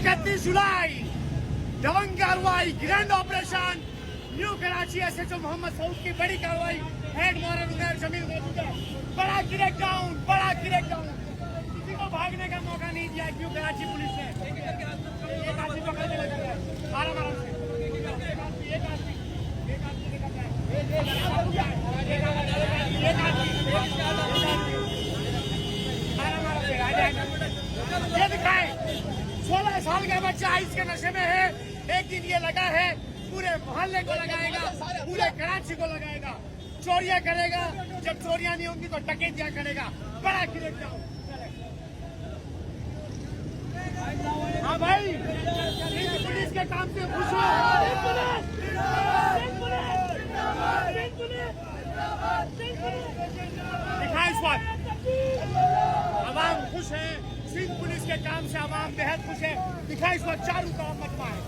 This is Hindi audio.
31 जुलाई दबंग कार्रवाई, grand operation New Karachi SHO Mohammad Saud की बड़ी कार्रवाई, हेड मॉरल उमर जमील मौजूद है। बड़ा क्रैकडाउन, बड़ा क्रैकडाउन, किसी को भागने का मौका नहीं दिया न्यू कराची पुलिस ने। एक आदमी पकड़ने लगा है, आराम आराम से, एक आदमी ये दिखाए 16 साल का बच्चा आइस के नशे में है। एक दिन ये लगा है, पूरे मोहल्ले को लगाएगा, पूरे कराची को लगाएगा, चोरियां करेगा। जब चोरियां नहीं होंगी तो डकैतियां करेगा। बड़ा क्रैकडाउन। हाँ भाई, पुलिस के काम से खुश हो? दिखा इस वक्त आवाम खुश है, सिंध पुलिस के काम से आवाम बेहद खुश है। दिखा इस वक्त चारों तरफ मजमा है।